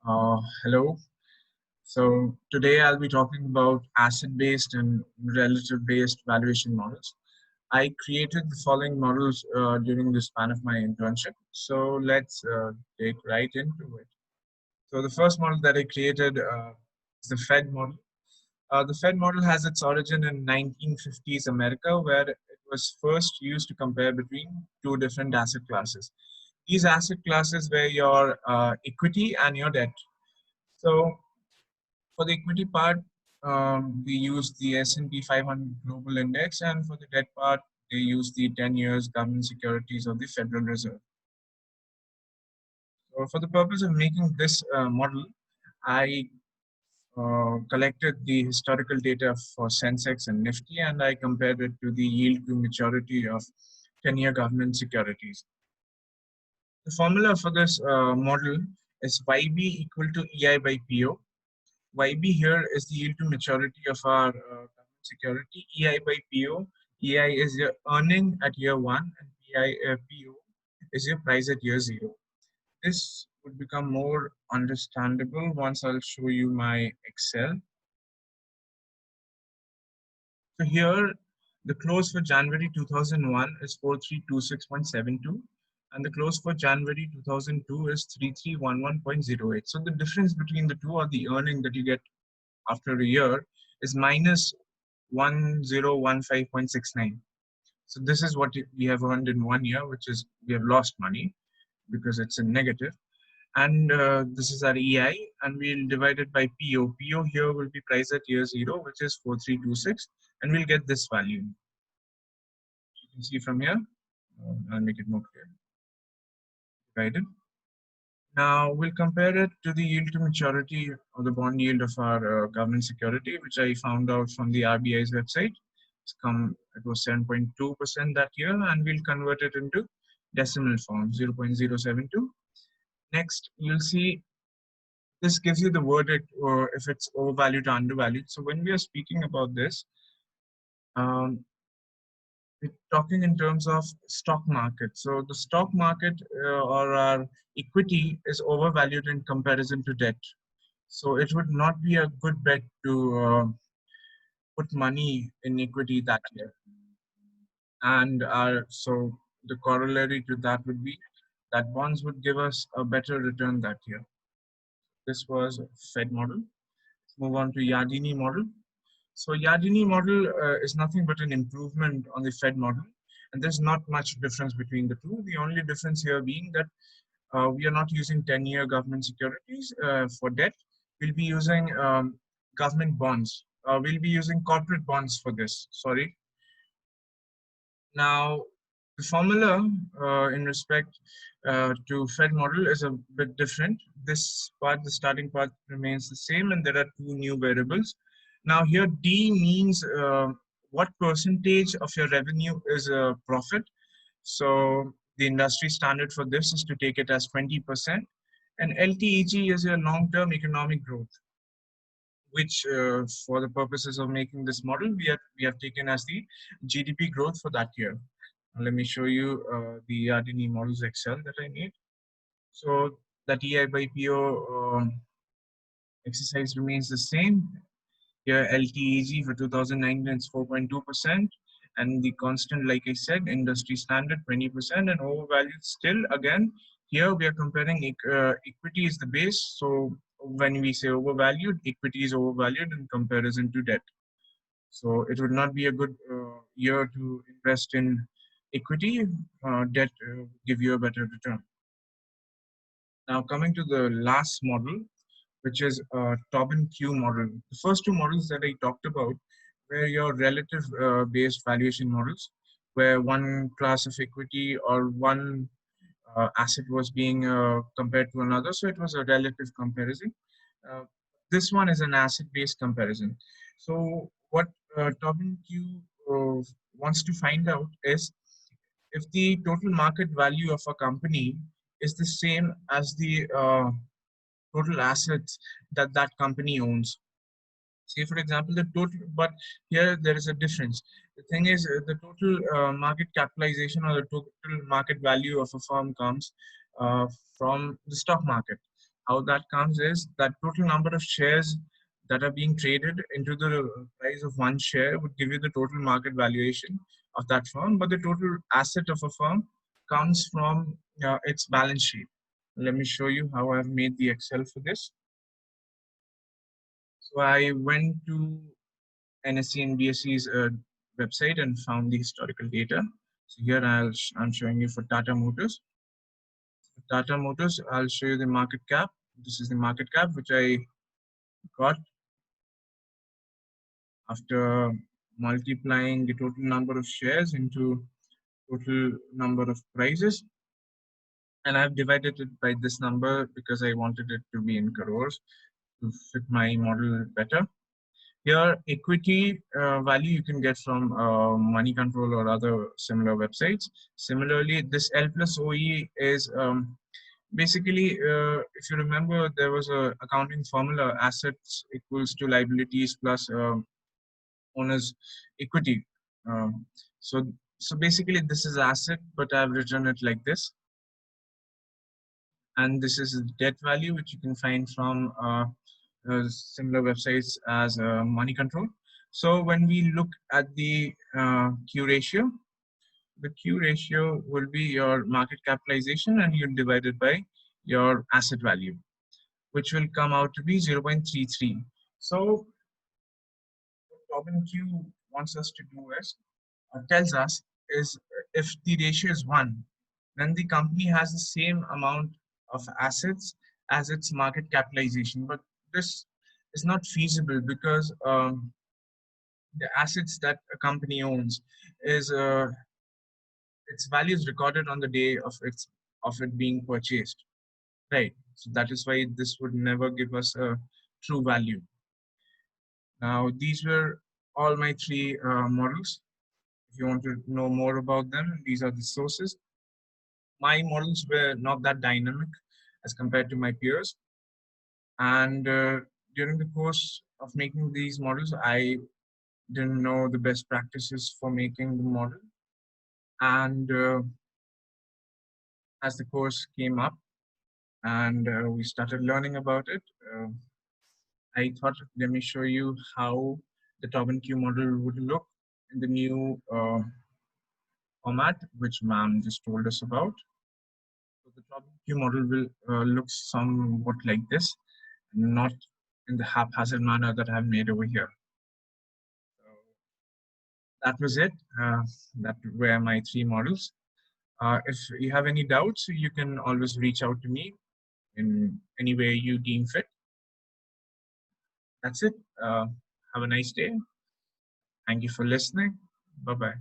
Hello. So today I'll be talking about asset-based and relative-based valuation models. I created the following models during the span of my internship. So let's take right into it. So the first model that I created is the Fed model. The Fed model has its origin in 1950s America, where it was first used to compare between two different asset classes. These asset classes were your equity and your debt. So for the equity part, we use the S&P 500 Global Index, and for the debt part, they use the 10 years government securities of the Federal Reserve. So for the purpose of making this model, I collected the historical data for Sensex and Nifty, and I compared it to the yield to maturity of 10-year government securities. The formula for this model is YB equal to EI by PO. YB here is the yield to maturity of our government security. EI by PO. EI is your earning at year one, and PO is your price at year zero. This would become more understandable once I'll show you my Excel. So here, the close for January 2001 is 4326.72, and the close for January 2002 is 3311.08. So the difference between the two, or the earning that you get after a year, is minus 1015.69. So this is what we have earned in 1 year, which is we have lost money because it's a negative. And this is our EI, and we'll divide it by PO. PO here will be price at year zero, which is 4326, and we'll get this value. You can see from here. I'll make it more clear. Divided. Now we'll compare it to the yield to maturity or the bond yield of our government security, which I found out from the RBI's website. It was 7.2% that year, and we'll convert it into decimal form, 0.072. Next, you'll see this gives you the verdict or if it's overvalued or undervalued. So when we are speaking about this, we're talking in terms of stock market. So the stock market or our equity is overvalued in comparison to debt. So it would not be a good bet to put money in equity that year. And so the corollary to that would be that bonds would give us a better return that year. This was Fed model. Let's move on to Yardini model. So Yardini model is nothing but an improvement on the Fed model. And there's not much difference between the two. The only difference here being that we are not using 10-year government securities for debt. We'll be using government bonds. We'll be using corporate bonds for this, sorry. Now, the formula in respect to Fed model is a bit different. This part, the starting part remains the same, and there are two new variables. Now here D means what percentage of your revenue is a profit. So the industry standard for this is to take it as 20%. And LTEG is your long-term economic growth, which for the purposes of making this model, we have taken as the GDP growth for that year. Now, let me show you the YARDINI models Excel that I made. So that EI by PO exercise remains the same. Here LTEG for 2019 is 4.2%, and the constant, like I said, industry standard 20%, and overvalued still. Again, here we are comparing equity is the base. So when we say overvalued, equity is overvalued in comparison to debt. So it would not be a good year to invest in equity. Debt give you a better return. Now coming to the last model, which is a Tobin Q model. The first two models that I talked about were your relative based valuation models, where one class of equity or one asset was being compared to another. So it was a relative comparison. This one is an asset-based comparison. So what Tobin Q wants to find out is if the total market value of a company is the same as the total assets that that company owns. Say, for example, the total, but here there is a difference. The thing is, the total market capitalization or the total market value of a firm comes from the stock market. How that comes is that total number of shares that are being traded into the price of one share would give you the total market valuation of that firm, but the total asset of a firm comes from its balance sheet. Let me show you how I've made the Excel for this. So I went to NSE and BSE's website and found the historical data. So here I'm showing you for Tata Motors. Tata Motors, I'll show you the market cap. This is the market cap which I got after multiplying the total number of shares into total number of prices. And I've divided it by this number because I wanted it to be in crores to fit my model better. Here, equity value you can get from Money Control or other similar websites. Similarly, this L plus OE is basically, if you remember, there was a accounting formula: assets equals to liabilities plus owner's equity. Um, so, so basically, this is asset, but I've written it like this, and this is debt value, which you can find from similar websites as Money Control. So when we look at the Q ratio, the Q ratio will be your market capitalization and you divide it by your asset value, which will come out to be 0.33. So what Tobin Q wants us to do is, tells us is if the ratio is 1, then the company has the same amount of assets as its market capitalization. But this is not feasible because the assets that a company owns is its value is recorded on the day of it being purchased, right? So that is why this would never give us a true value. Now these were all my three models. If you want to know more about them, these are the sources. My models were not that dynamic as compared to my peers, and during the course of making these models, I didn't know the best practices for making the model. And as the course came up and we started learning about it, I thought, let me show you how the Tobin Q model would look in the new format, which ma'am just told us about. So the Tobin Q model will look somewhat like this, not in the haphazard manner that I've made over here. So that was it. That were my three models. If you have any doubts, you can always reach out to me in any way you deem fit. That's it. Have a nice day. Thank you for listening. Bye bye.